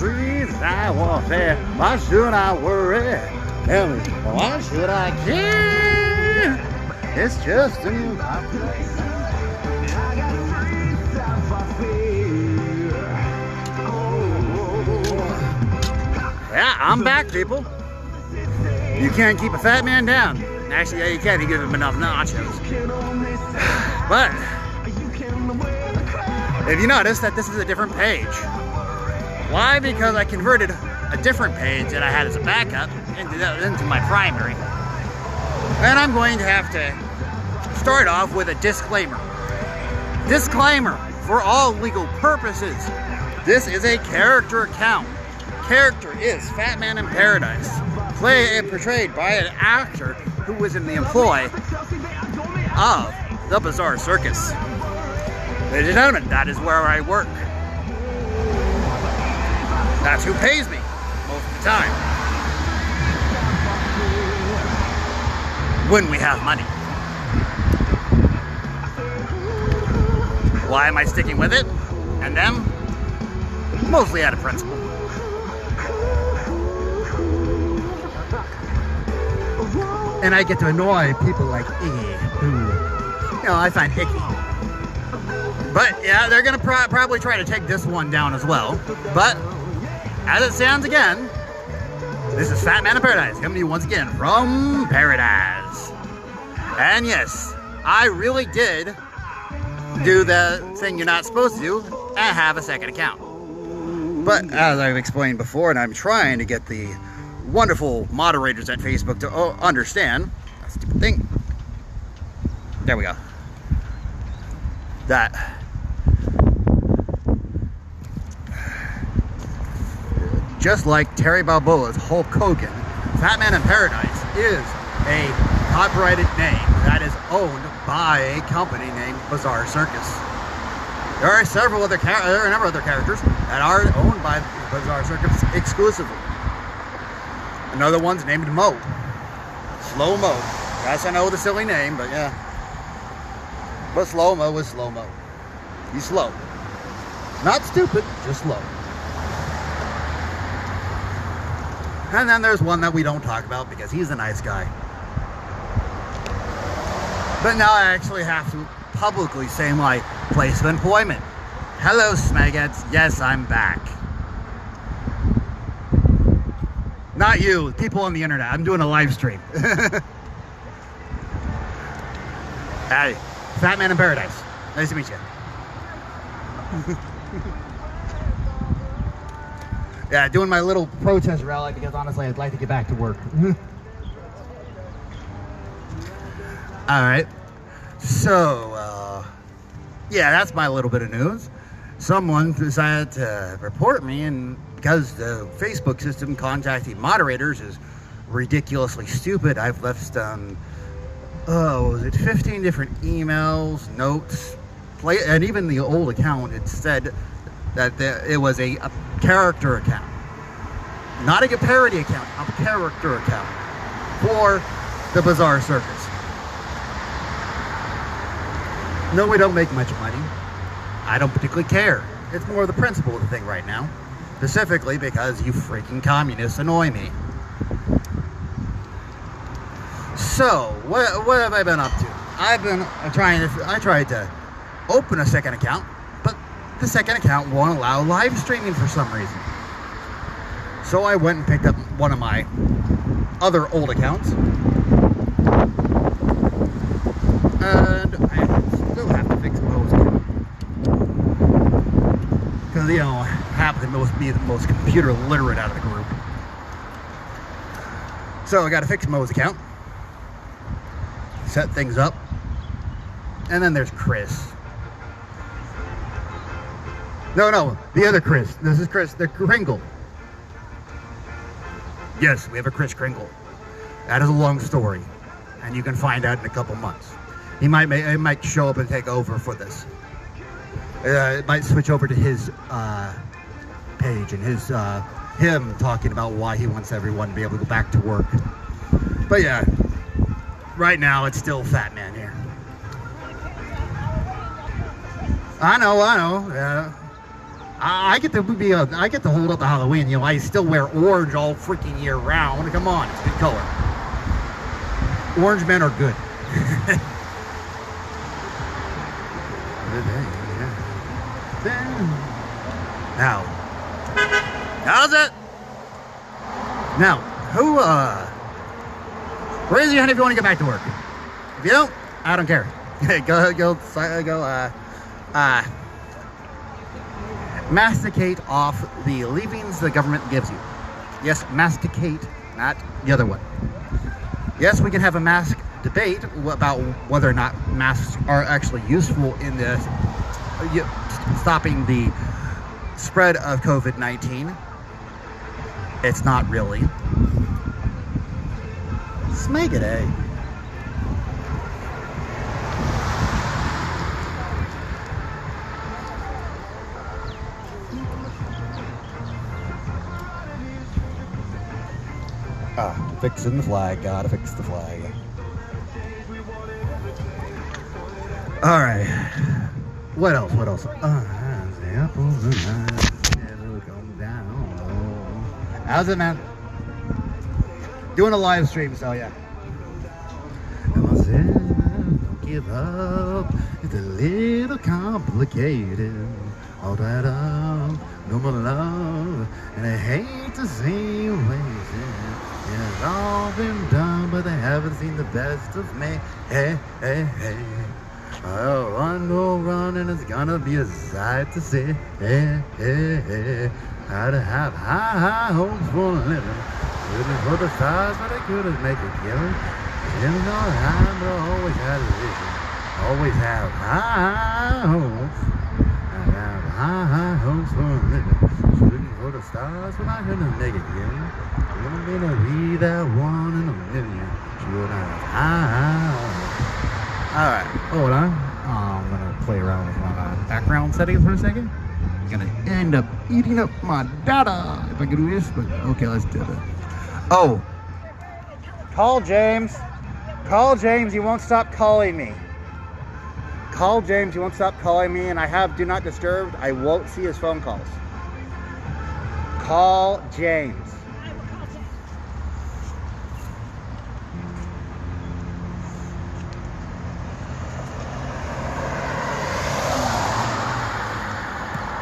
streets, I walk there. Why should I worry? Tell me, why should I care? It's just a new population. Yeah, I'm back, people. You can't keep a fat man down. Actually, yeah, you can if you give him enough nachos. But if you notice that this is a different page. Why? Because I converted a different page that I had as a backup into my primary. And I'm going to have to start off with a disclaimer. Disclaimer, for all legal purposes, this is a character account. Character is Fatman in Paradise, played and portrayed by an actor who was in the employ of the Bizarre Circus. Ladies and gentlemen, that is where I work. That's who pays me most of the time. When we have money. Why am I sticking with it? And them? Mostly out of principle. And I get to annoy people like Iggy, who, I find icky. But yeah, they're gonna probably try to take this one down as well. But as it stands again, this is Fatman in Paradise, coming to you once again from Paradise. And yes, I really did do the thing you're not supposed to do and have a second account. But as I've explained before, and I'm trying to get the wonderful moderators at Facebook to understand, that stupid thing. There we go. That just like Terry Balboa's Hulk Hogan, Fatman in Paradise is a copyrighted name that is owned by a company named Bizarre Circus. There are a number of other characters that are owned by Bizarre Circus exclusively. Another one's named Mo. Slow Mo. Yes, I know the silly name, but yeah. But Slow Mo is Slow Mo. He's slow. Not stupid, just slow. And then there's one that we don't talk about because he's a nice guy. But now I actually have to publicly say my place of employment. Hello, Smegheads. Yes, I'm back. Not you, people on the internet. I'm doing a live stream. Hey, Fatman in Paradise. Nice to meet you. Yeah, doing my little protest rally because honestly I'd like to get back to work. Alright. So, yeah, that's my little bit of news. Someone decided to report me, and because the Facebook system contacting moderators is ridiculously stupid, I've left, was it 15 different emails, notes, and even the old account, it said that it was a character account. Not a parody account, a character account for the Bizarre Circus. No, we don't make much money. I don't particularly care. It's more of the principle of the thing right now. Specifically because you freaking communists annoy me. So, what have I been up to? I tried to open a second account, but the second account won't allow live streaming for some reason. So I went and picked up one of my other old accounts. And I still have to fix Mo's account. Because, I happen to be the most computer literate out of the group. So I got to fix Mo's account. Set things up. And then there's Chris. No, the other Chris. This is Chris, the Kringle. Yes, we have a Chris Kringle. That is a long story. And you can find out in a couple months. He might show up and take over for this. It might switch over to his page and him talking about why he wants everyone to be able to go back to work. But yeah, right now it's still Fatman here. I know. Yeah. I get to be I get to hold up the Halloween. You know, I still wear orange all freaking year round. Come on, it's a good color. Orange men are good. Now, how's it? Now, who, raise your hand if you want to get back to work. If you don't, I don't care. go, masticate off the leavings the government gives you. Yes, masticate, not the other one. Yes, we can have a mask debate about whether or not masks are actually useful in this stopping the spread of COVID-19. It's not really. Smeg it, eh? Fixing the flag. Gotta fix the flag. All right. What else? What else? How's it, man? Doing a live stream, so yeah. Don't give up. It's a little complicated. All that up, no more love, and I hate to see you wasted. It's all been done, but they haven't seen the best of me. Hey, hey, hey. I'll run, go run, and it's gonna be a sight to see. Hey, hey, hey. How to have high, high hopes for a living. Living for the stars, but I couldn't make a killing. Didn't know how, but I always had a vision. Always have high hopes. I have high hopes for a living. Shooting for the stars, but I couldn't make a killing. Wouldn't be to be that one in a million. Should I have high hopes? Alright, hold on. I'm gonna play around with my background settings for a second. Gonna end up eating up my data if I can do this, but okay, let's do it. Oh, call James. Call James. He won't stop calling me. Call James. He won't stop calling me, and I have do not disturb. I won't see his phone calls. Call James.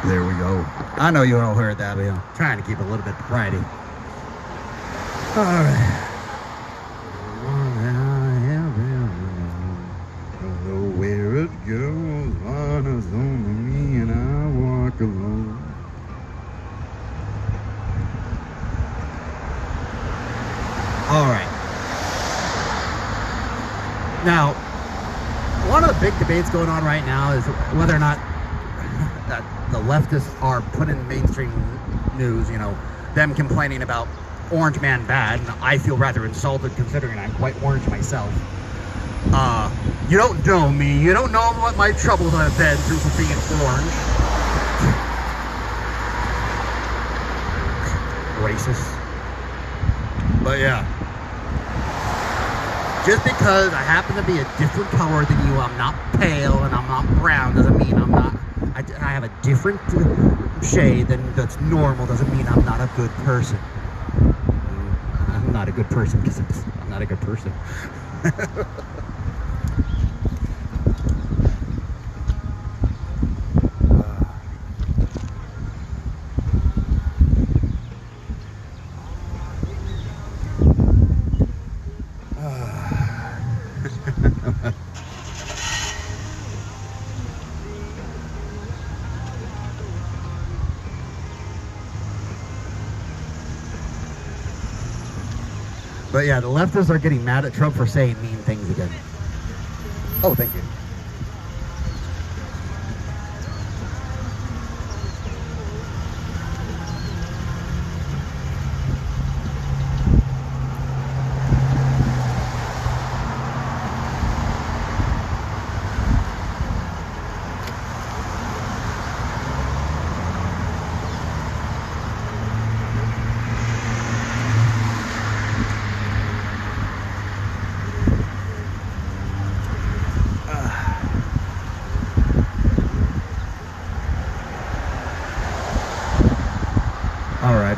There we go. I know you all heard that, but I'm trying to keep a little bit Friday. All right. Don't know where it goes. One is only me and I walk alone. All right. Now, one of the big debates going on right now is whether or not that the leftists are put in mainstream news, you know, them complaining about Orange Man bad, and I feel rather insulted considering I'm quite orange myself. You don't know me, you don't know what my troubles have been through for being orange. Racist. But yeah. Just because I happen to be a different color than you, I'm not pale and I'm not brown, doesn't mean I'm not. I have a different shade that's normal, doesn't mean I'm not a good person. I'm not a good person because I'm not a good person. But yeah, the leftists are getting mad at Trump for saying mean things again. Oh, thank you.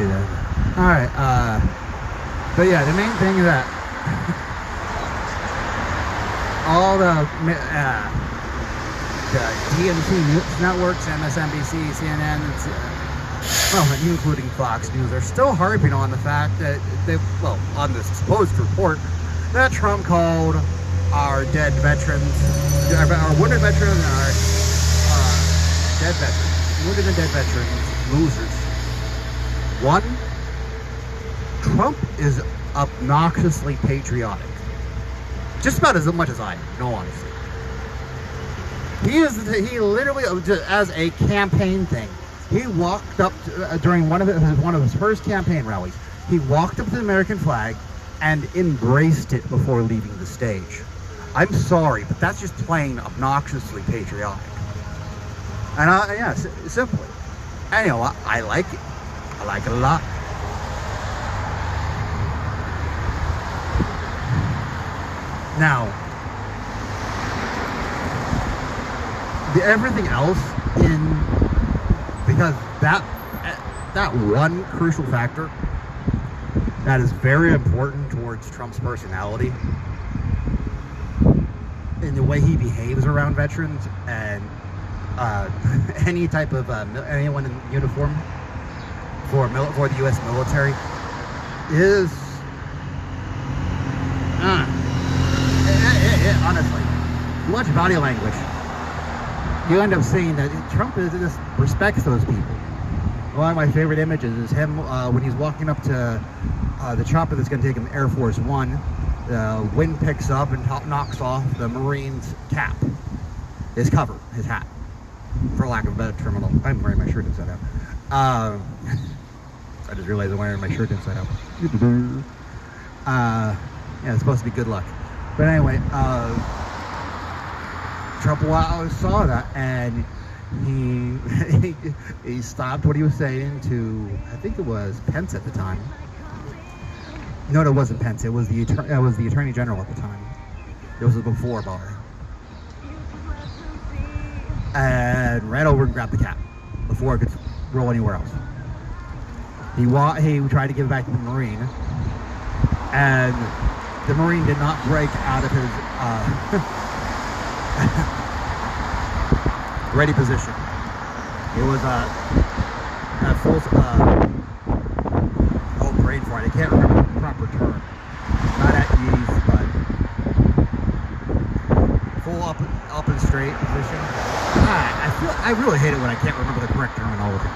then. Alright, but yeah, the main thing is that all the DMT news networks, MSNBC, CNN, well, including Fox News, are still harping on the fact that on this supposed report that Trump called our dead veterans, our wounded veterans, and our dead veterans, wounded and dead veterans, losers. One, Trump is obnoxiously patriotic. Just about as much as I am, in all honesty. He literally, as a campaign thing, he walked up during one of his first campaign rallies. He walked up to the American flag and embraced it before leaving the stage. I'm sorry, but that's just plain obnoxiously patriotic. And yeah, simply. Anyhow, I like it. I like it a lot. Now, everything else because that one crucial factor that is very important towards Trump's personality in the way he behaves around veterans and any type of anyone in uniform for the U.S. military is honestly, you watch body language, you end up seeing that Trump just respects those people. One of my favorite images is him when he's walking up to the chopper that's going to take him to Air Force One. The wind picks up and knocks off the Marine's cap, his cover, his hat, for lack of a better terminal. I'm wearing my shirt inside out. I just realized I'm wearing my shirt inside out. Yeah, it's supposed to be good luck. But anyway, Trump saw that and he stopped what he was saying to, I think it was Pence at the time. No, it wasn't Pence. It was the Attorney General at the time. It was before Barr. And ran over and grabbed the cap before it could roll anywhere else. He tried to give it back to the Marine, and the Marine did not break out of his ready position. It was a full brain fart. I can't remember the proper term. Not at ease, but full up and straight position. I really hate it when I can't remember the correct terminology.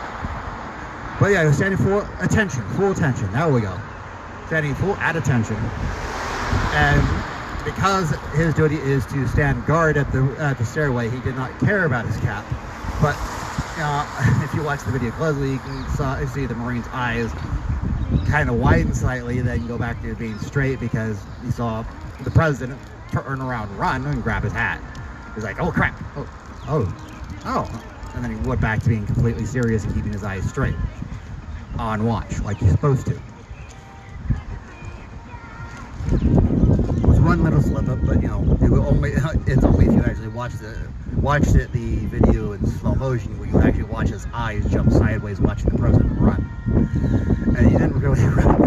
But yeah, he was standing full attention. There we go. Standing full at attention. And because his duty is to stand guard at the stairway, he did not care about his cap. But if you watch the video closely, you can see the Marine's eyes kind of widen slightly, then go back to being straight because he saw the president turn around, run, and grab his hat. He's like, oh crap, oh. And then he went back to being completely serious and keeping his eyes straight on watch, like he's supposed to. It was one little slip up, but it's only if you actually watched the video in slow motion where you actually watch his eyes jump sideways watching the president run. And he didn't really run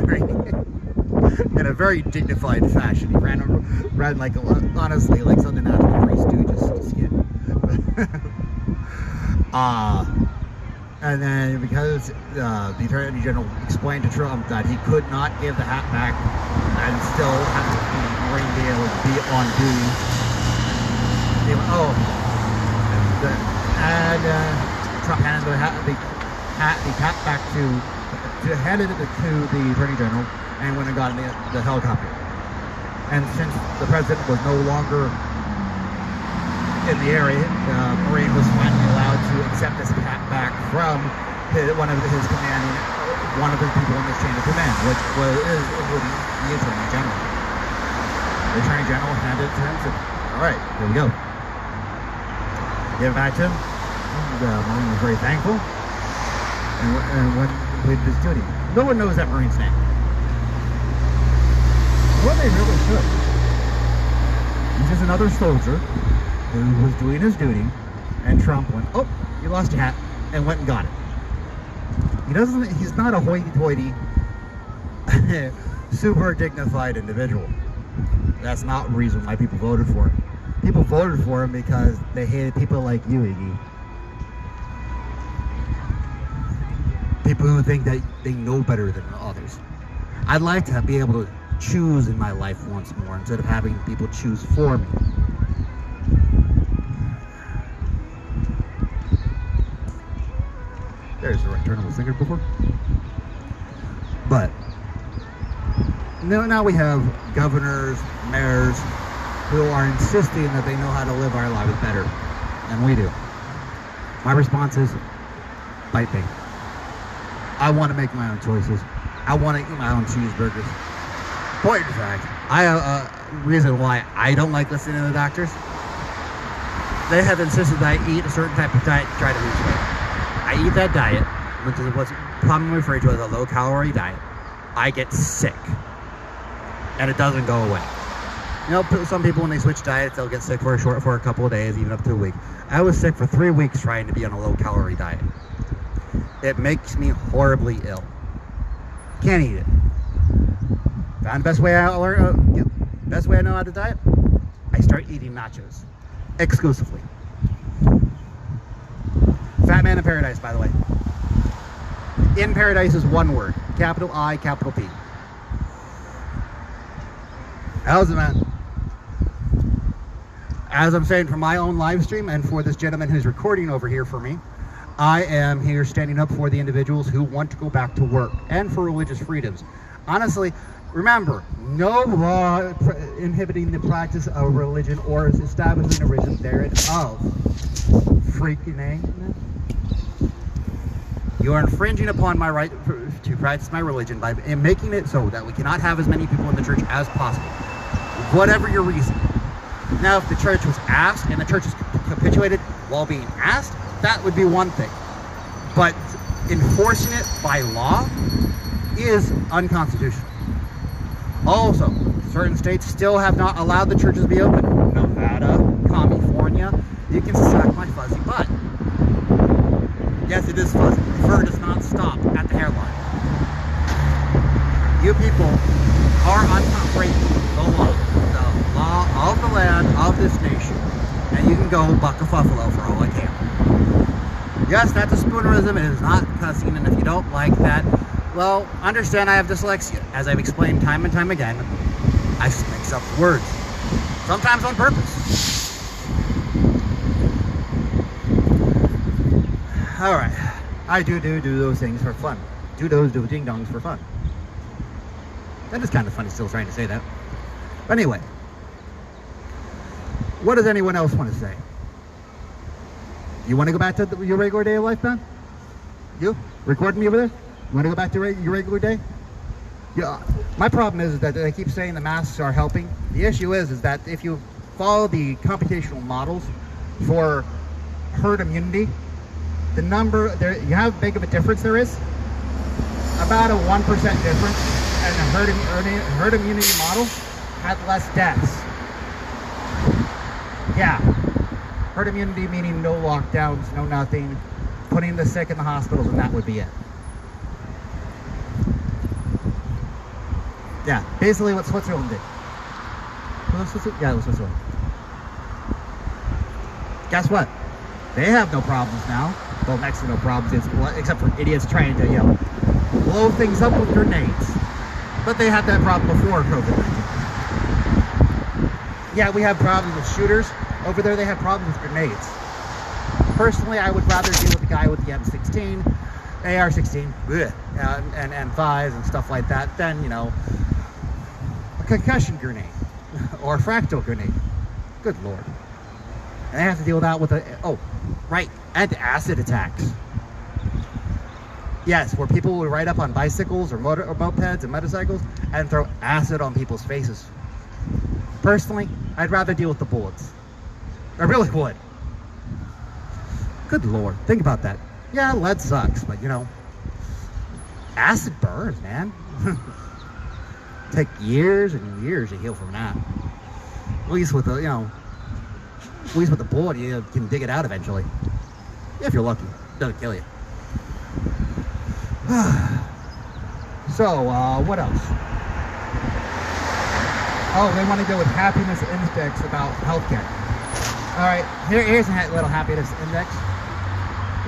in a very dignified fashion. He ran like, honestly, like something out of the Three Stooges skin. And then because the Attorney General explained to Trump that he could not give the hat back and still have to be able to be on duty, he went, Trump handed the hat back handed it to the Attorney General and went and got in the helicopter. And since the president was no longer in the area, Marine was finally allowed to accept his hat back from one of the people in his chain of command, which was the Attorney General. The Attorney General handed it to him and said, all right, here we go. Give it back to him. The Marine was very thankful and went and completed his duty. No one knows that Marine's name. Well, they really should. He's just another soldier who was doing his duty, and Trump went, oh, you lost your hat, and went and got it. He's not a hoity-toity, super dignified individual. That's not the reason why people voted for him. People voted for him because they hated people like you, Iggy. People who think that they know better than others. I'd like to be able to choose in my life once more instead of having people choose for me. There's the right turn I was thinking before. But now we have governors, mayors, who are insisting that they know how to live our lives better than we do. My response is, bite me. I want to make my own choices. I want to eat my own cheeseburgers. Point in fact, reason why I don't like listening to the doctors, they have insisted that I eat a certain type of diet to try to lose weight. I eat that diet, which is what's commonly referred to as a low-calorie diet. I get sick, and it doesn't go away. You know, some people when they switch diets, they'll get sick for a couple of days, even up to a week. I was sick for 3 weeks trying to be on a low-calorie diet. It makes me horribly ill. Can't eat it. Found the best way best way I know how to diet. I start eating nachos exclusively. Fatman in Paradise, by the way. In Paradise is one word. Capital I, capital P. How's it, man? As I'm saying for my own live stream and for this gentleman who's recording over here for me, I am here standing up for the individuals who want to go back to work and for religious freedoms. Honestly, remember, no law inhibiting the practice of religion or establishing a religion thereof. Freaking A. You are infringing upon my right to practice my religion by making it so that we cannot have as many people in the church as possible. Whatever your reason. Now, if the church was asked and the church is capitulated while being asked, that would be one thing. But enforcing it by law is unconstitutional. Also, certain states still have not allowed the churches to be open. Nevada, California, you can suck my fuzzy butt. Yes, it is fuzzy. The fur does not stop at the hairline. You people are breaking the law of the land of this nation, and you can go buck a buffalo for all I can. Yes, that's a spoonerism. It is not cussing, and if you don't like that, well, understand I have dyslexia. As I've explained time and time again, I just mix up words, sometimes on purpose. All right, I do those things for fun. Do ding-dongs for fun. That is kind of funny still trying to say that. But anyway, what does anyone else want to say? You want to go back to your regular day of life, Ben? You? Recording me over there? You want to go back to your regular day? Yeah. My problem is that they keep saying the masks are helping. The issue is that if you follow the computational models for herd immunity, the number, you know how big of a difference there is? About a 1% difference. And the herd immunity model had less deaths. Yeah. Herd immunity meaning no lockdowns, no nothing, putting the sick in the hospitals, and that would be it. Yeah, basically what Switzerland did. Yeah, it was Switzerland. Guess what? They have no problems now. Well, next to no problems, except for idiots trying to, blow things up with grenades. But they had that problem before COVID-19. Yeah, we have problems with shooters. Over there, they have problems with grenades. Personally, I would rather deal with the guy with the M16, AR-16, and M5s and stuff like that than, a concussion grenade or a fractal grenade. Good Lord. And they have to deal with that with and acid attacks. Yes, where people would ride up on bicycles or mopeds and motorcycles and throw acid on people's faces. Personally, I'd rather deal with the bullets. I really would. Good Lord, think about that. Yeah, lead sucks, but acid burns, man. Take years and years to heal from that. At least with the, bullet, you can dig it out eventually. If you're lucky, it doesn't kill you. So, what else? Oh, they want to go with happiness index about healthcare. All right, here's a little happiness index.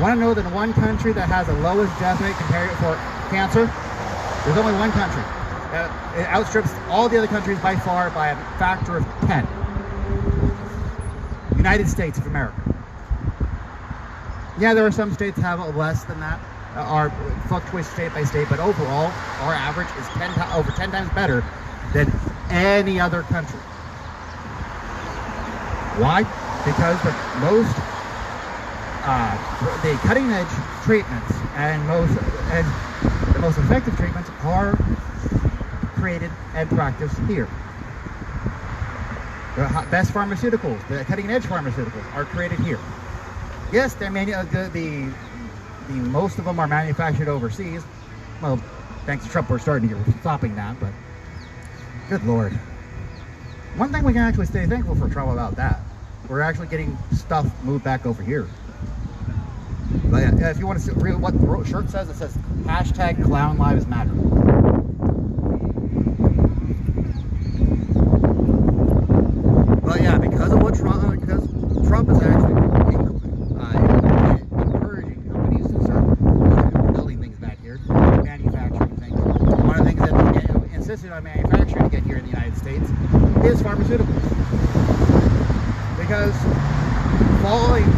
Want to know that one country that has the lowest death rate compared for cancer? There's only one country. It outstrips all the other countries by far by a factor of 10. United States of America. Yeah, there are some states that have less than that, or fluctuates state by state, but overall, our average is over 10 times better than any other country. Why? Because the cutting edge treatments and the most effective treatments are created and practiced here. The best pharmaceuticals, the cutting edge pharmaceuticals, are created here. Yes, they're the most of them are manufactured overseas. Well, thanks to Trump, we're starting to get stopping that, but good Lord. One thing we can actually stay thankful for Trump about that. We're actually getting stuff moved back over here. But yeah, if you want to read what the shirt says, it says hashtag Clown Lives Matter. But yeah, because Trump is actually encouraging companies to start building things back here, manufacturing things. One of the things that they insisted on manufacturing to get here in the United States is pharmaceuticals. Because following,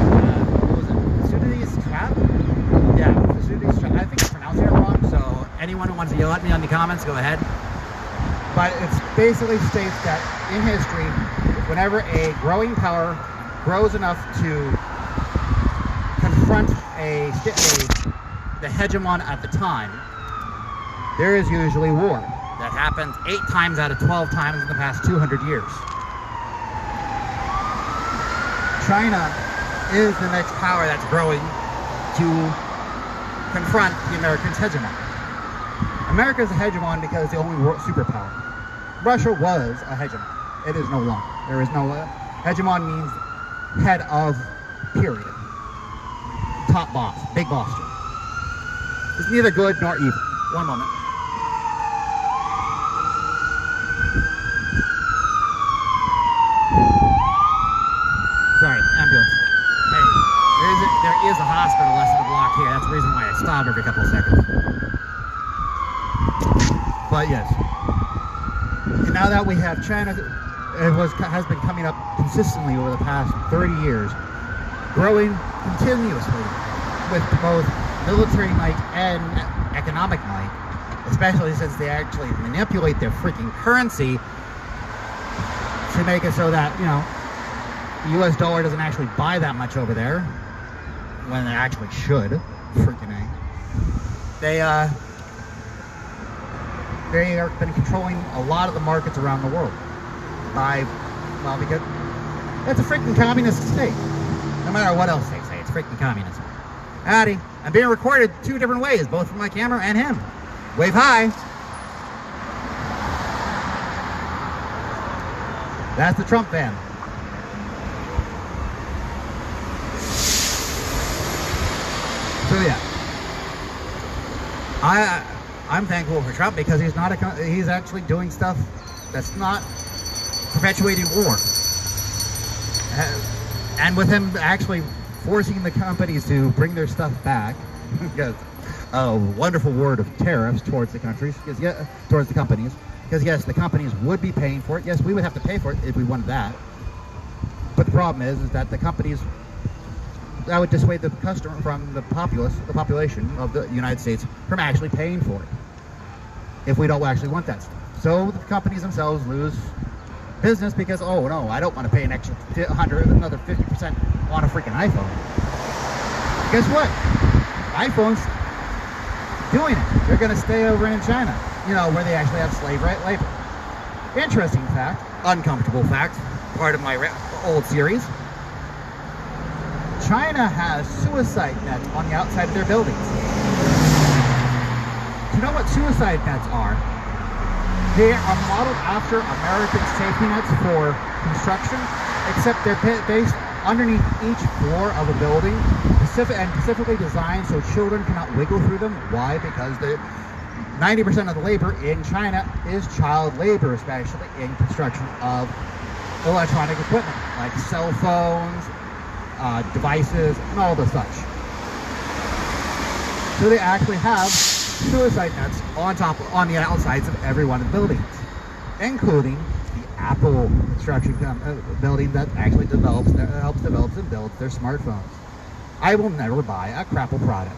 I think I'm pronouncing it wrong, so anyone who wants to yell at me on the comments, go ahead. But it basically states that in history, whenever a growing power grows enough to confront the hegemon at the time, there is usually war. That happens 8 times out of 12 times in the past 200 years. China is the next power that's growing to confront the Americans' hegemon. America is a hegemon because it's the only world superpower. Russia was a hegemon. It is no longer. There is no hegemon means head of, period. Top boss, big boss. It's neither good nor evil. One moment. Sorry, ambulance. Hey, there is a hospital less than a block here. That's the reason why I stop every couple of seconds. But yes. And now that we have China, has been coming up consistently over the past 30 years, growing continuously with both military might and economic might, especially since they actually manipulate their freaking currency to make it so that, the US dollar doesn't actually buy that much over there when it actually should. Freaking A. They have been controlling a lot of the markets around the world because it's a freaking communist state. No matter what else they say, it's freaking communism. Howdy, I'm being recorded 2 different ways, both from my camera and him. Wave hi. That's the Trump fan. So yeah, I'm thankful for Trump because he's actually doing stuff that's not perpetuating war, and with him actually forcing the companies to bring their stuff back, because a wonderful word of tariffs towards the countries, towards the companies, because yes, the companies would be paying for it. Yes, we would have to pay for it if we wanted that, but the problem is that the companies. That would dissuade the customer from the population of the United States from actually paying for it if we don't actually want that stuff. So the companies themselves lose business because, oh no, I don't want to pay an extra another 50% on a freaking iPhone. Guess what? iPhone's doing it. They're going to stay over in China, where they actually have slave labor. Interesting fact, uncomfortable fact, part of my old series. China has suicide nets on the outside of their buildings. Do you know what suicide nets are? They are modeled after American safety nets for construction, except they're based underneath each floor of a building, specifically designed so children cannot wiggle through them. Why? Because 90% of the labor in China is child labor, especially in construction of electronic equipment like cell phones, devices, and all the such. So they actually have suicide nets on the outsides of every one of the buildings, including the Apple construction building that actually helps develop and builds their smartphones. I will never buy a Crapple product.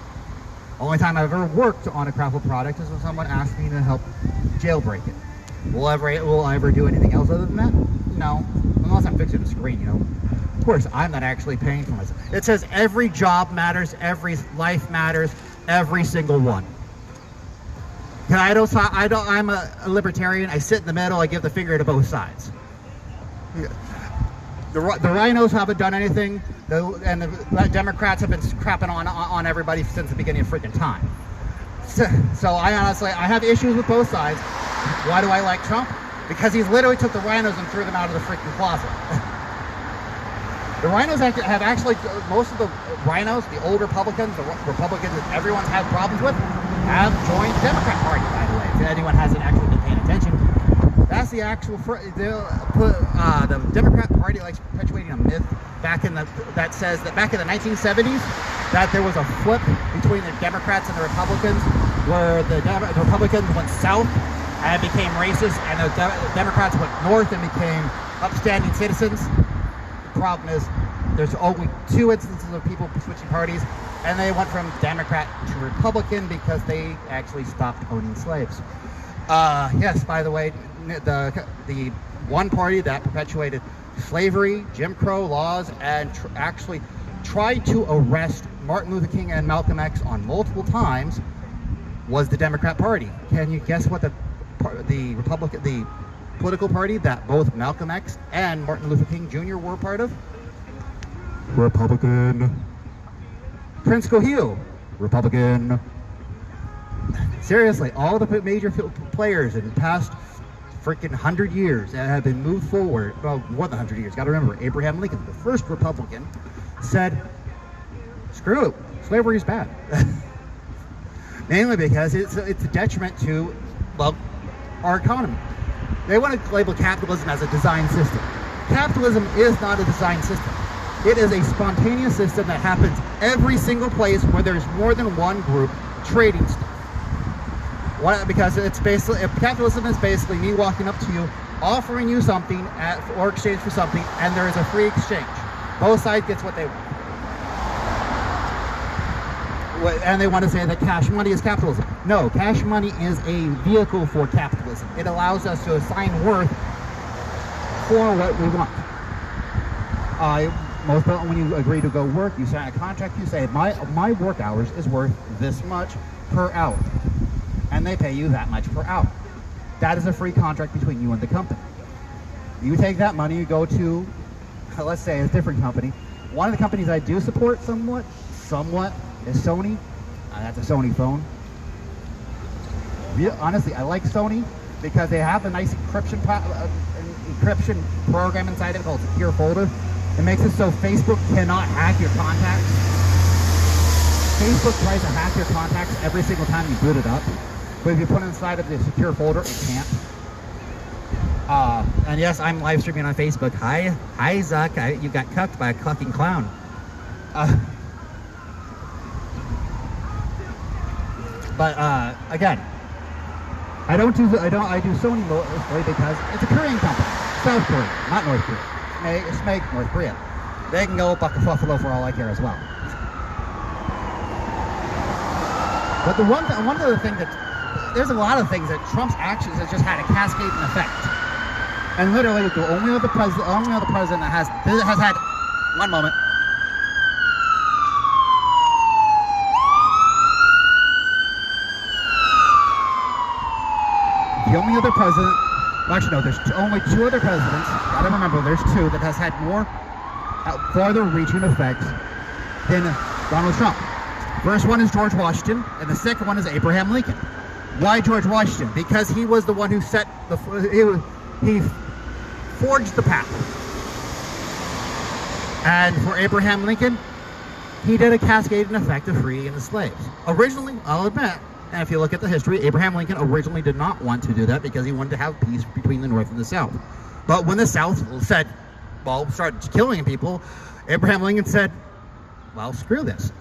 Only time I've ever worked on a Crapple product is when someone asked me to help jailbreak it. Will I ever do anything else other than that? No, unless I'm fixing a screen, you know. Of course, I'm not actually paying for myself. It says every job matters, every life matters, every single one. I'm a libertarian. I sit in the middle. I give the finger to both sides. The rhinos haven't done anything, and the Democrats have been crapping on everybody since the beginning of freaking time. So I have issues with both sides. Why do I like Trump? Because he's literally took the rhinos and threw them out of the freaking closet. The rhinos have actually, most of the rhinos, the old Republicans, the Republicans that everyone's had problems with, have joined the Democrat Party, by the way, if anyone hasn't actually been paying attention. That's the actual, the Democrat Party likes perpetuating a myth that says that back in the 1970s, that there was a flip between the Democrats and the Republicans, where the Republicans went south and became racist, and the Democrats went north and became upstanding citizens. The problem is, there's only 2 instances of people switching parties, and they went from Democrat to Republican because they actually stopped owning slaves. Yes, by the way, the one party that perpetuated slavery, Jim Crow laws, and actually tried to arrest Martin Luther King and Malcolm X on multiple times was the Democrat Party. Can you guess what the political party that both Malcolm X and Martin Luther King Jr. were part of? Republican. Prince Cohil, Republican. Seriously, all the major players in the past freaking 100 years that have been moved forward, well, more than 100 years. Got to remember, Abraham Lincoln, the first Republican, said, screw it, slavery is bad. Mainly because it's a detriment to, well, our economy. They want to label capitalism as a design system. Capitalism is not a design system. It is a spontaneous system that happens every single place where there's more than one group trading stuff. Because it's basically, capitalism is basically me walking up to you, offering you something or exchange for something, and there is a free exchange. Both sides gets what they want. And they want to say that cash money is capitalism. No, cash money is a vehicle for capitalism. It allows us to assign worth for what we want. Most of when you agree to go work, you sign a contract, you say, my work hours is worth this much per hour. And they pay you that much per hour. That is a free contract between you and the company. You take that money, you go to, let's say, a different company. One of the companies I do support somewhat, is Sony. That's a Sony phone. Honestly, I like Sony because they have a nice encryption program inside it called Secure Folder. It makes it so Facebook cannot hack your contacts. Facebook tries to hack your contacts every single time you boot it up. But if you put it inside of the secure folder, it can't. And yes, I'm live streaming on Facebook. Hi Zuck. You got cucked by a clucking clown. Again, I do Sony mostly because it's a Korean company, South Korea, not North Korea. It's make North Korea. They can go buck a buffalo for all I care as well. But one of the things there's a lot of things that Trump's actions has just had a cascading effect. And literally, the only other president that has had, one moment. The only other president, actually no, there's only 2 other presidents, gotta remember there's 2 that has had more farther reaching effects than Donald Trump. First one is George Washington, and the second one is Abraham Lincoln. Why George Washington? Because he was the one who he forged the path. And for Abraham Lincoln, he did a cascading effect of freeing the slaves. Originally, I'll admit, and if you look at the history, Abraham Lincoln originally did not want to do that because he wanted to have peace between the North and the South. But when the South started killing people, Abraham Lincoln said, well, screw this.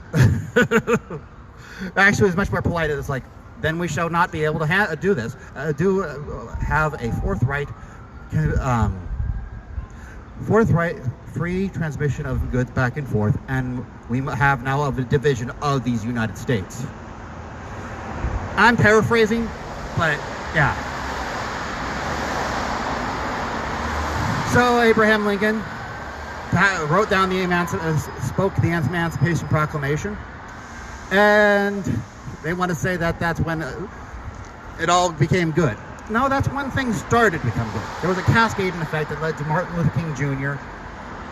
Actually, it was much more polite. It's like, then we shall not be able to do this. Have a forthright, free transmission of goods back and forth, and we have now a division of these United States. I'm paraphrasing, but yeah. So Abraham Lincoln wrote down spoke the Emancipation Proclamation, and they want to say that that's when it all became good. No, that's when things started to become good. There was a cascading effect that led to Martin Luther King Jr.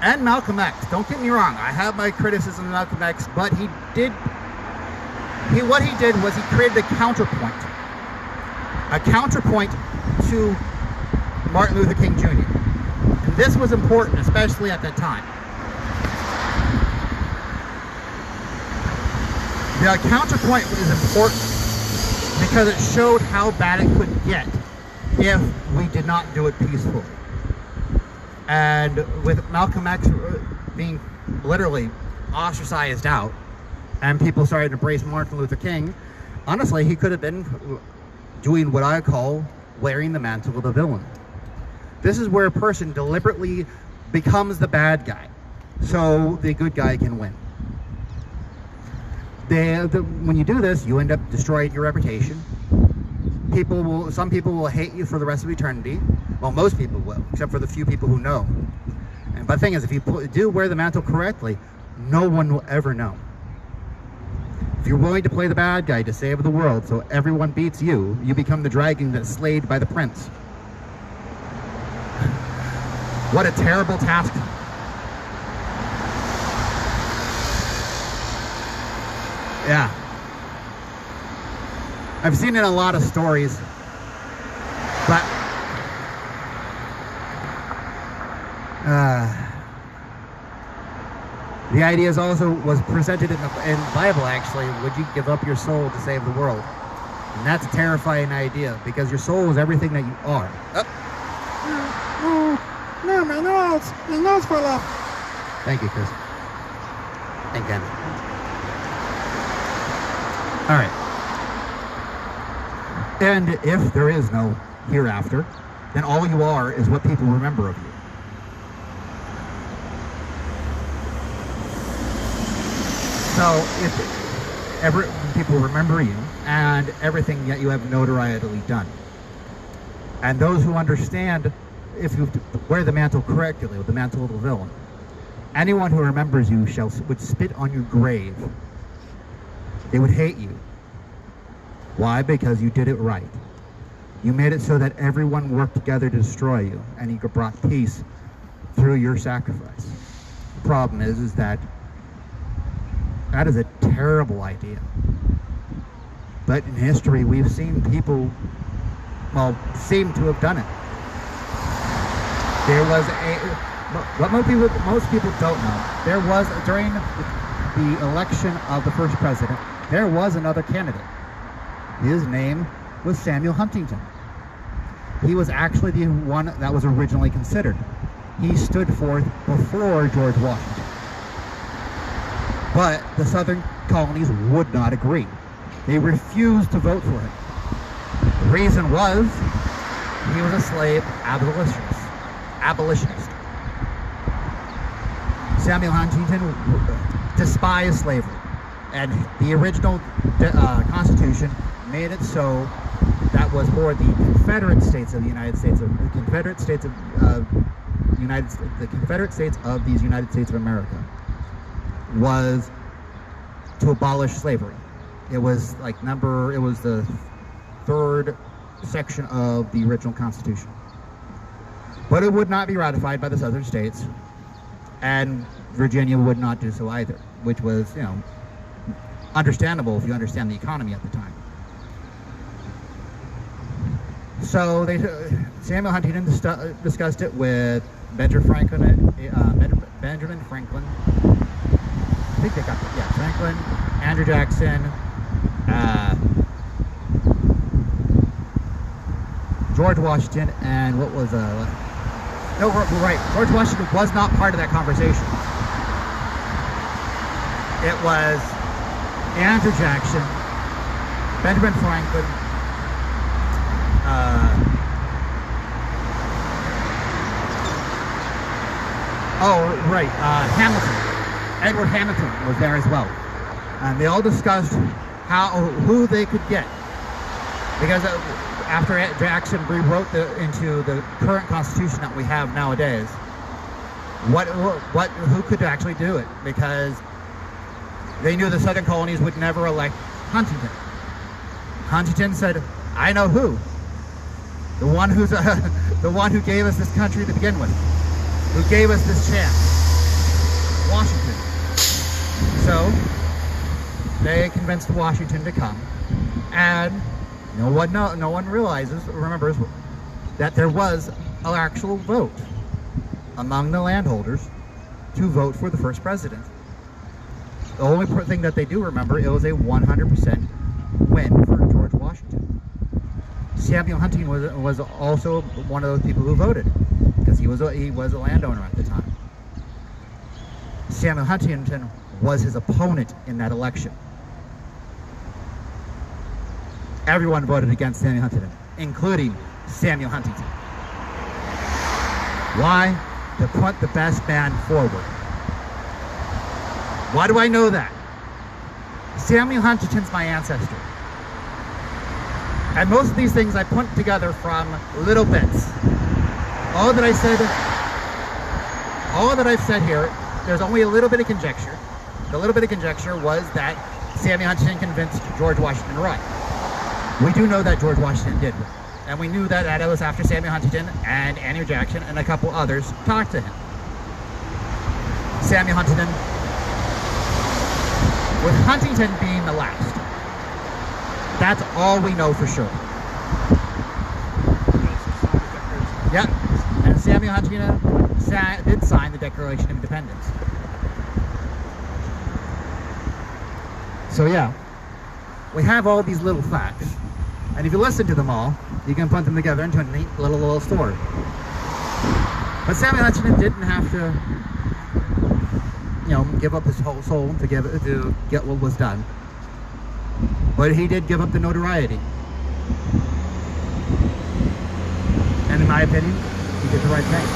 and Malcolm X. Don't get me wrong, I have my criticism of Malcolm X, but what he did was he created a counterpoint to Martin Luther King Jr. And this was important, especially at that time. The counterpoint is important because it showed how bad it could get if we did not do it peacefully. And with Malcolm X being literally ostracized out, and people started to embrace Martin Luther King, honestly, he could have been doing what I call wearing the mantle of the villain. This is where a person deliberately becomes the bad guy, so the good guy can win. When you do this, you end up destroying your reputation. Some people will hate you for the rest of eternity. Well, most people will, except for the few people who know. But the thing is, if you do wear the mantle correctly, no one will ever know. If you're willing to play the bad guy to save the world so everyone beats you, you become the dragon that's slayed by the prince. What a terrible task. Yeah. I've seen it in a lot of stories, but the idea was presented in the Bible, actually. Would you give up your soul to save the world? And that's a terrifying idea, because your soul is everything that you are. No, my nose fell off. Thank you, Chris. Thank God. All right. And if there is no hereafter, then all you are is what people remember of you. So if people remember you and everything that you have notoriety done, and those who understand, if you wear the mantle correctly, with the mantle of the villain, anyone who remembers you would spit on your grave. They would hate you. Why? Because you did it right. You made it so that everyone worked together to destroy you, and you brought peace through your sacrifice. The problem is that is a terrible idea. But in history, we've seen people, seem to have done it. There was what most people don't know, there was, during the election of the first president, there was another candidate. His name was Samuel Huntington. He was actually the one that was originally considered. He stood forth before George Washington. But the southern colonies would not agree. They refused to vote for him. The reason was he was a slave abolitionist. Samuel Huntington despised slavery, and the original Constitution made it so that was for the Confederate States of the United States of the Confederate States of the Confederate States of these United States of America was to abolish slavery. It was the third section of the original Constitution. But it would not be ratified by the southern states, and Virginia would not do so either, which was, understandable if you understand the economy at the time. So Samuel Huntington discussed it with Benjamin Franklin Benjamin Franklin. I think they got that. Yeah, Franklin, Andrew Jackson, George Washington, and what was no, we're right. George Washington was not part of that conversation. It was Andrew Jackson, Benjamin Franklin, Hamilton. Edward Hamilton was there as well, and they all discussed who they could get, because after Jackson rewrote into the current Constitution that we have nowadays, who could actually do it, because they knew the Southern colonies would never elect Huntington. Huntington said, "I know who. The one who gave us this country to begin with, who gave us this chance, Washington." So they convinced Washington to come, and no one remembers that there was an actual vote among the landholders to vote for the first president. The only thing that they do remember, it was a 100% win for George Washington. Samuel Huntington was also one of those people who voted, because he was a landowner at the time. Samuel Huntington was his opponent in that election. Everyone voted against Samuel Huntington, including Samuel Huntington. Why? To put the best man forward. Why do I know that? Samuel Huntington's my ancestor. And most of these things I put together from little bits. All that I've said here, there's only a little bit of conjecture. The little bit of conjecture was that Samuel Huntington convinced George Washington to run. We do know that George Washington did. And we knew that it was after Samuel Huntington and Andrew Jackson and a couple others talked to him. Samuel Huntington, with Huntington being the last. That's all we know for sure. Yep. And Samuel Huntington did sign the Declaration of Independence. So yeah, we have all these little facts. And if you listen to them all, you can put them together into a neat little story. But Samuel Huntington didn't have to, give up his whole soul to get what was done. But he did give up the notoriety. And in my opinion, he did the right thing.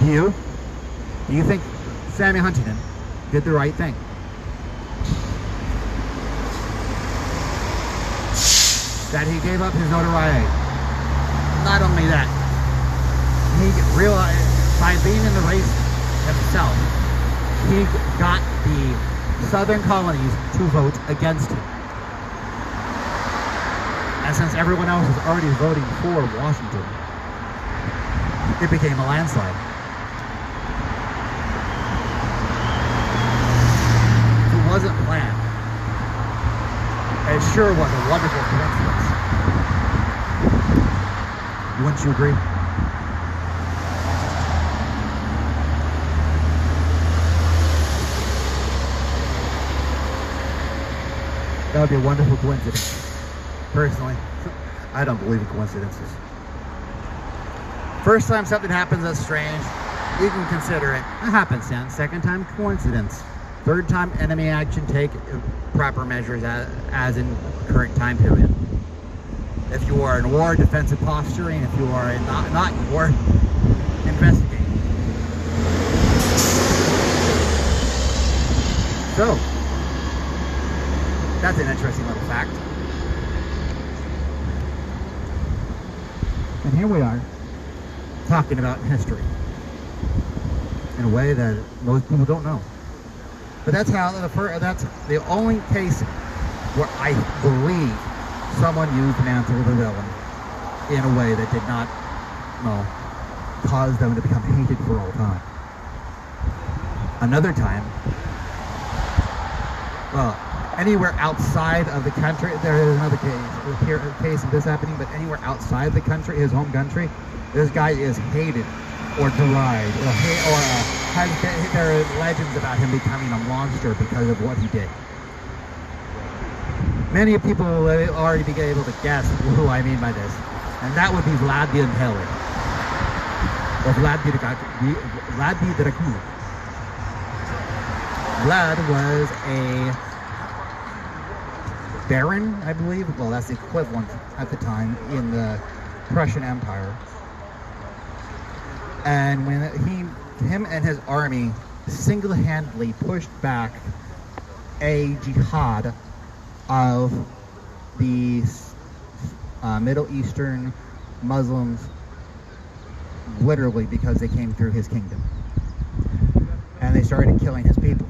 Do you think Samuel Huntington did the right thing? That he gave up his notoriety. Not only that, he realized by being in the race himself, he got the Southern colonies to vote against him. And since everyone else was already voting for Washington, it became a landslide. It wasn't planned. It sure was a wonderful coincidence. Wouldn't you agree? That would be a wonderful coincidence. Personally, I don't believe in coincidences. First time something happens that's strange, you can consider it a happenstance. Second time, coincidence. Third time, enemy action, take proper measures as in current time period. If you are in war, defensive posturing. If you are in not in war, investigate. So, that's an interesting little fact. And here we are, talking about history in a way that most people don't know. But that's the only case where I believe someone used Mantle the villain in a way that did not, cause them to become hated for all time. Another time, anywhere outside of the country, there is another case of this happening, but anywhere outside the country, his home country, this guy is hated or derided, there are legends about him becoming a monster because of what he did. Many people will already be able to guess who I mean by this, and that would be Vlad the Impaler, or Vlad the Dracul. Vlad was a baron, I believe. Well, that's the equivalent at the time in the Prussian Empire. And when him and his army single-handedly pushed back a jihad of the Middle Eastern Muslims, literally because they came through his kingdom. And they started killing his people.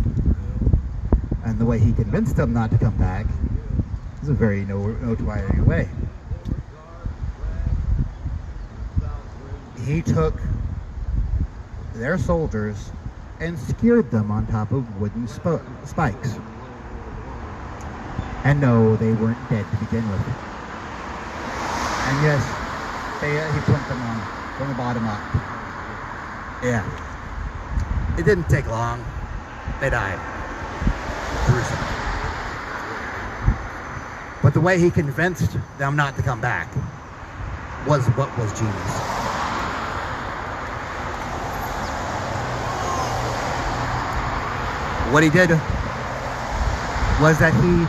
And the way he convinced them not to come back is a very notoriety way. He took their soldiers and skewered them on top of wooden spikes. And no, they weren't dead to begin with. And yes, he put them on from the bottom up. Yeah. It didn't take long. They died. Gruesome. But the way he convinced them not to come back was what was genius. What he did was that he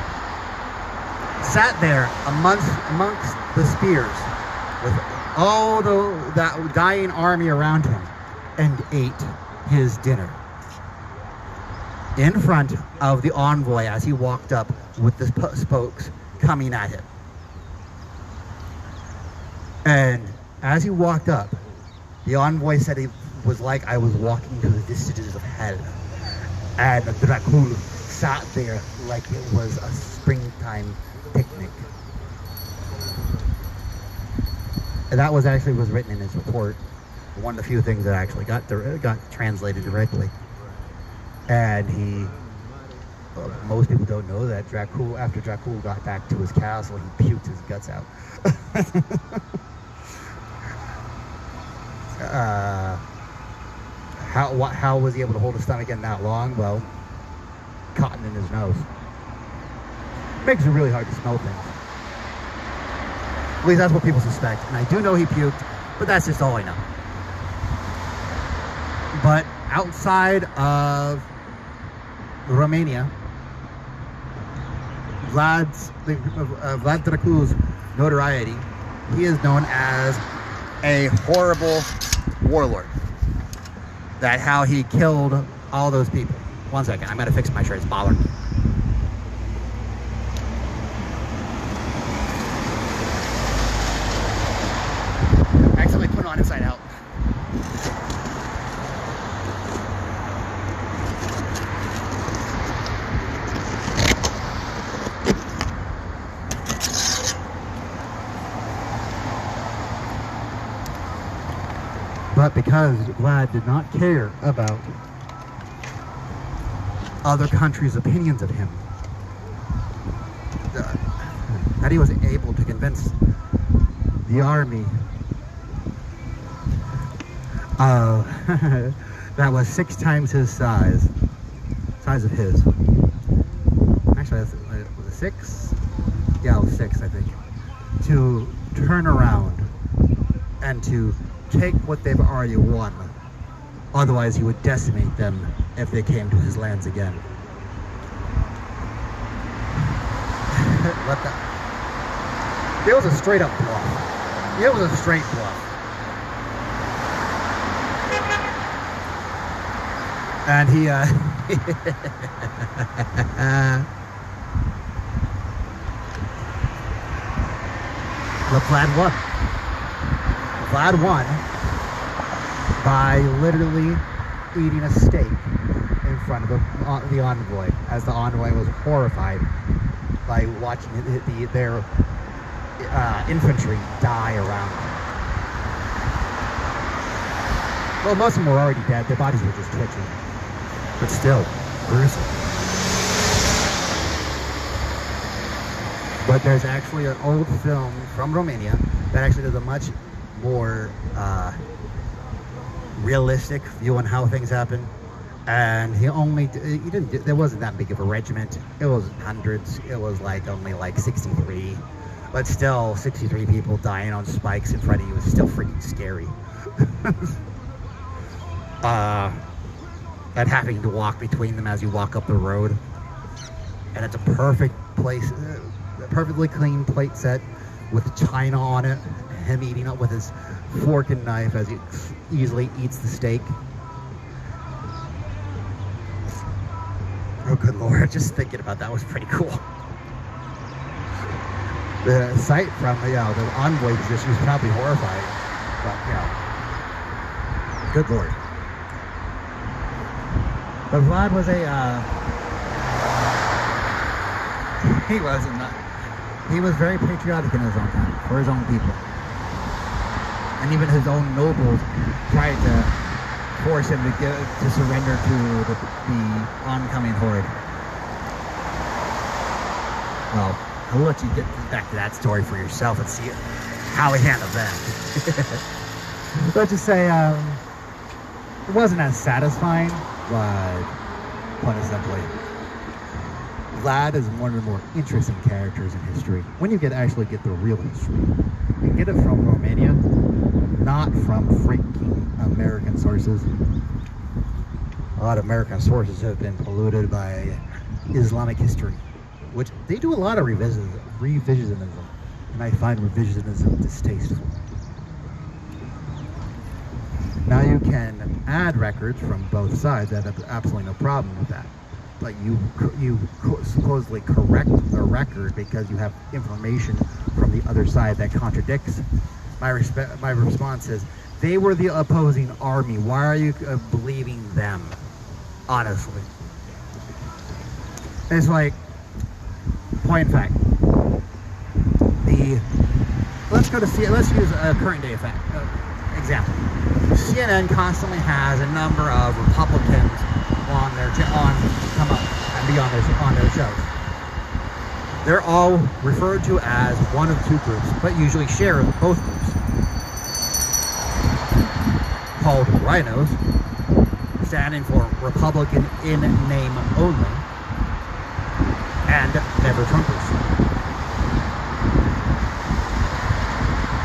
sat there amongst the spears with all that dying army around him and ate his dinner in front of the envoy as he walked up with the spokes coming at him. And as he walked up, the envoy said it was like I was walking to the distances of hell. And Dracul sat there like it was a springtime picnic. And that was written in his report. One of the few things that actually got translated directly. And most people don't know that after Dracul got back to his castle, he puked his guts out. How was he able to hold his stomach in that long? Well, cotton in his nose. Makes it really hard to smell things. At least that's what people suspect. And I do know he puked, but that's just all I know. But outside of Romania, Vlad Dracul's notoriety, he is known as a horrible warlord. That how he killed all those people. One second, I'm gonna fix my shirt, it's bothering me. I accidentally put it on inside out. But because Vlad did not care about other countries' opinions of him, that he was able to convince the army that was 6 times his size of his. Actually, was it 6? Yeah, it was 6, I think. To turn around and to take what they've already won. Otherwise, he would decimate them if they came to his lands again. What the? It was a straight up bluff. It was a straight bluff. And he, the Vlad won. Vlad won by literally eating a steak in front of the envoy, as the envoy was horrified by watching their infantry die around him. Well, most of them were already dead. Their bodies were just twitching. But still, gruesome. But there's actually an old film from Romania that actually does a much more realistic view on how things happen. And he didn't, there wasn't that big of a regiment. It was hundreds. It was like only like 63. But still, 63 people dying on spikes in front of you is still freaking scary. And having to walk between them as you walk up the road. And it's a perfect place, a perfectly clean plate set with china on it. Him eating up with his fork and knife as he easily eats the steak. Oh, good Lord, just thinking about that was pretty cool. The sight from the envoy position was probably horrifying, but good Lord. But Vlad was he was very patriotic in his own time, for his own people. And even his own nobles tried to force him to surrender to the oncoming horde. Well, I'll let you get back to that story for yourself and see how he handled that. Let's just say it wasn't as satisfying, but plain and simply, Vlad is one of the more interesting characters in history. When you actually get the real history, you get it from Romania, not from freaking American sources. A lot of American sources have been polluted by Islamic history, which they do a lot of revisionism, and I find revisionism distasteful. Now you can add records from both sides. I have absolutely no problem with that. But you supposedly correct the record because you have information from the other side that contradicts. My response is, they were the opposing army. Why are you believing them? Honestly. And it's like, point in fact, let's use a current day example. CNN constantly has a number of Republicans on their shows. They're all referred to as one of two groups, but usually share both groups. Called rhinos, standing for Republican in name only, and never Trumpers.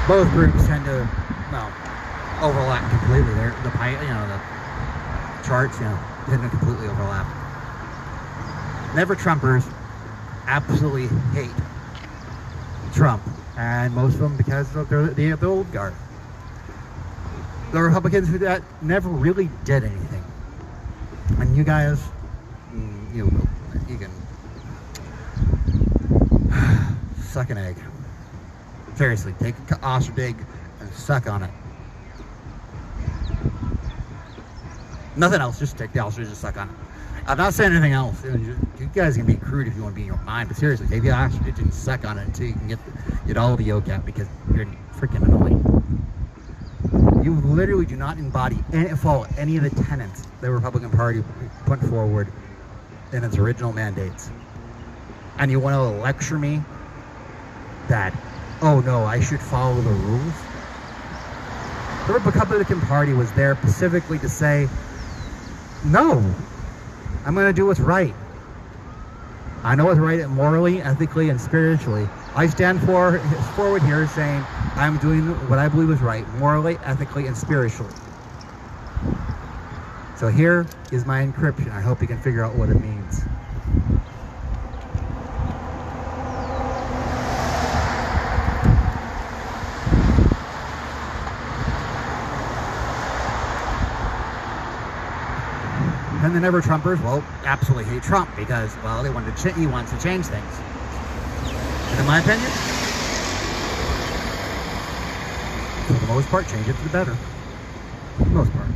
Both groups tend to, overlap completely. The charts, tend to completely overlap. Never Trumpers absolutely hate Trump, and most of them because they're the old guard. The Republicans who never really did anything. And you guys, you can suck an egg. Seriously, take an ostrich egg and suck on it. Nothing else, just take the ostrich and suck on it. I'm not saying anything else. You guys can be crude if you want to be in your mind, but seriously, take the ostrich and suck on it until you can get all the yolk out, because you're freaking annoying. You literally do not follow any of the tenets the Republican Party put forward in its original mandates. And you want to lecture me that, oh no, I should follow the rules? The Republican Party was there specifically to say, no, I'm going to do what's right. I know what's right morally, ethically, and spiritually. I stand forward here saying I'm doing what I believe is right, morally, ethically, and spiritually. So here is my encryption. I hope you can figure out what it means. And the Never Trumpers, well, absolutely hate Trump because, well, he wants to change things. And in my opinion, for the most part, change it for the better. For the most part.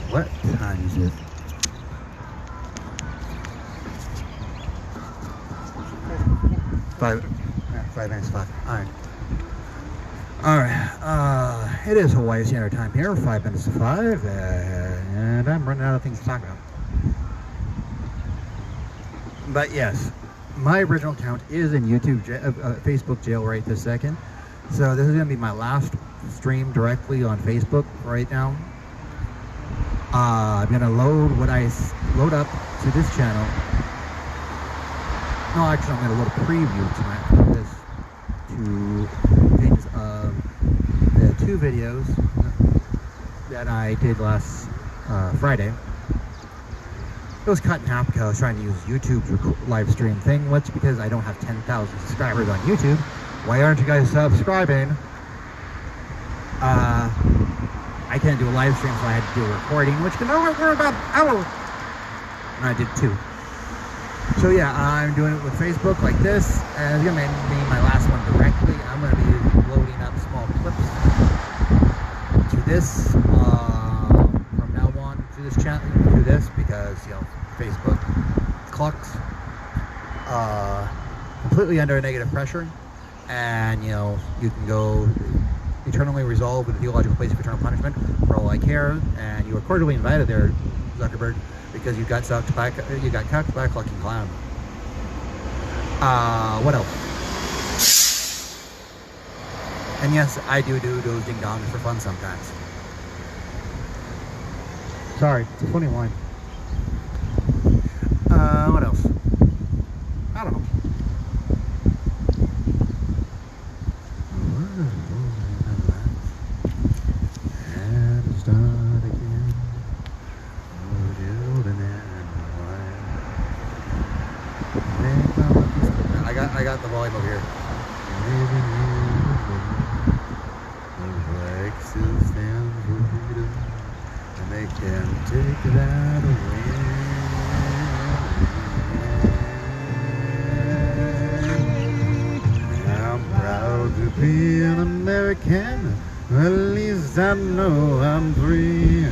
What time is it? 5 minutes 5. Alright, it is Hawaii Standard Time here, 5 minutes to 5, and I'm running out of things to talk about. But yes, my original account is in YouTube, Facebook jail right this second. So this is going to be my last stream directly on Facebook right now. I'm going to load what I load up to this channel. No, actually, I'm going to load a preview tonight for this to things of the 2 videos that I did last Friday. It was cut in half because I was trying to use YouTube's live stream thing, which because I don't have 10,000 subscribers on YouTube. Why aren't you guys subscribing? I can't do a live stream, so I had to do a recording, which can only work about an hour. And I did 2. So yeah, I'm doing it with Facebook like this, and it's gonna be my last one directly. I'm gonna be loading up small clips to this from now on to this channel, to this because Facebook clocks completely under negative pressure, and you can go eternally resolved with the theological place of eternal punishment for all I care, and you are cordially invited there, Zuckerberg, because you got sucked back, you got cucked by a clucking clown. What else? And yes, I do those ding dongs for fun sometimes. Sorry, it's a funny line. What else? I don't know. I got the volume over here. And they can take that away. I'm proud to be an American. At least I know I'm free. I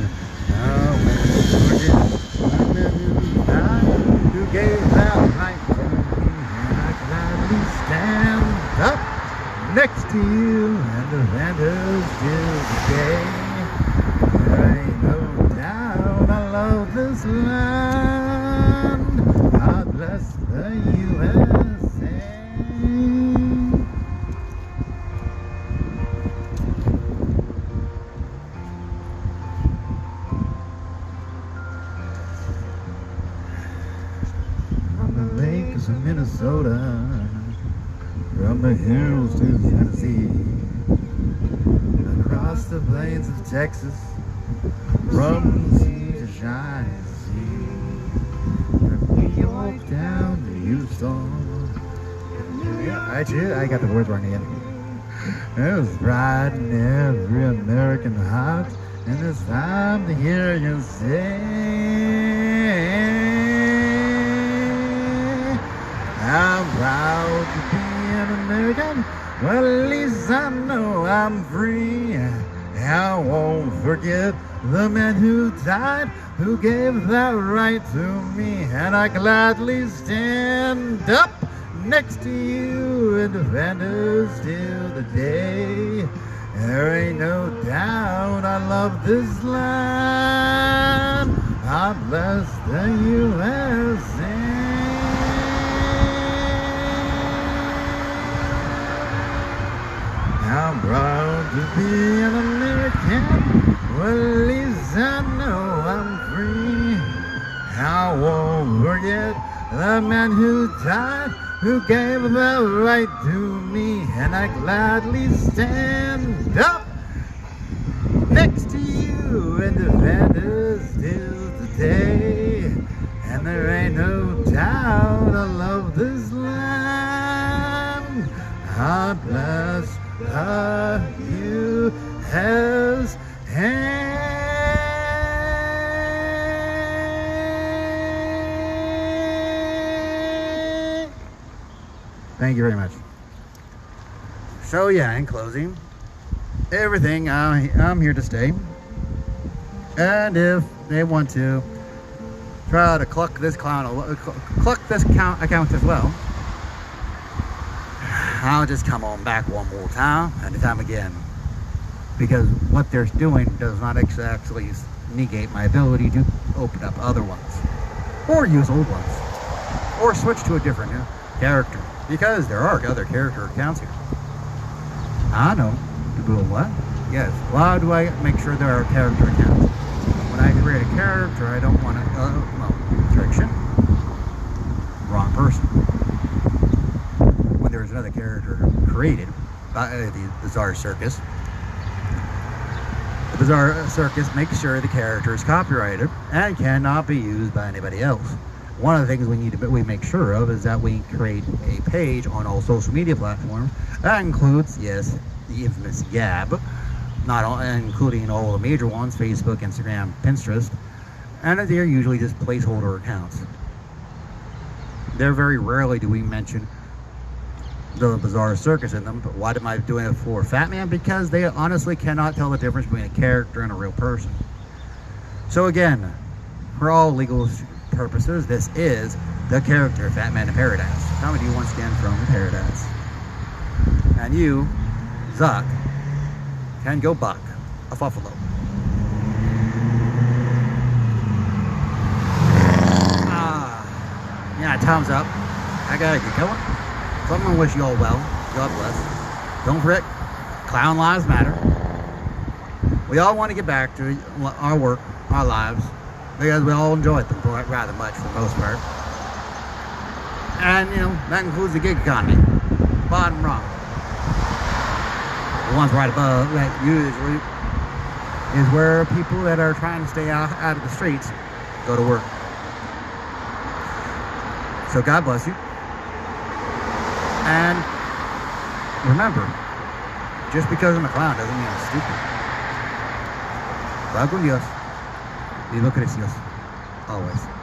won't forget the men who died, who gave that right to me. And I gladly stand up next to you and defend us till the day. There ain't no doubt I love this land. God bless the USA. From the lakes of Minnesota, from the hills to Tennessee, across the plains of Texas, from the sea to shining sea, from New York down to Houston. I got the words wrong again. There's pride in every American heart, and it's time to hear you say, I'm proud to be an American. Well, at least I know I'm free. I won't forget the men who died, who gave that right to me, and I gladly stand up next to you and defend us till the day. There ain't no doubt I love this land. God bless the USA. I'm proud to be an American. Well, at least I know I'm free. I won't forget the man who died, who gave the right to me, and I gladly stand up next to you and defend us till the day. And there ain't no doubt I love this land. God bless the U.S. Thank you very much. So yeah, in closing, everything, I'm here to stay. And if they want to try to cluck this account as well, I'll just come on back one more time and a time again, because what they're doing does not actually negate my ability to open up other ones or use old ones. or switch to a different character, because there are other character accounts here. I know. Well, what? Yes. Why do I make sure there are character accounts? When I create a character, I don't want to, well, correction. Wrong person. When there's another character created by the Bizarre Circus, the Bizarre Circus makes sure the character is copyrighted and cannot be used by anybody else. One of the things we make sure of is that we create a page on all social media platforms. That includes, yes, the infamous Gab, not all, including all the major ones, Facebook, Instagram, Pinterest, and they're usually just placeholder accounts. They're very rarely do we mention the Bizarre Circus in them. But why am I doing it for Fatman? Because they honestly cannot tell the difference between a character and a real person. So again, for all legal purposes, this is the character Fatman in Paradise. Coming to you once again from Paradise. And you, Zuck, can go buck a buffalo. Yeah, time's up. I gotta get going. So I'm gonna wish you all well. God bless. Don't forget, clown lives matter. We all want to get back to our work, our lives, because we all enjoy them rather much for the most part. And, you know, that includes the gig economy. Bottom wrong. The ones right above that usually is where people that are trying to stay out of the streets go to work. So God bless you. And remember, just because I'm a clown doesn't mean I'm stupid. Va con Dios y lo crecios. Always.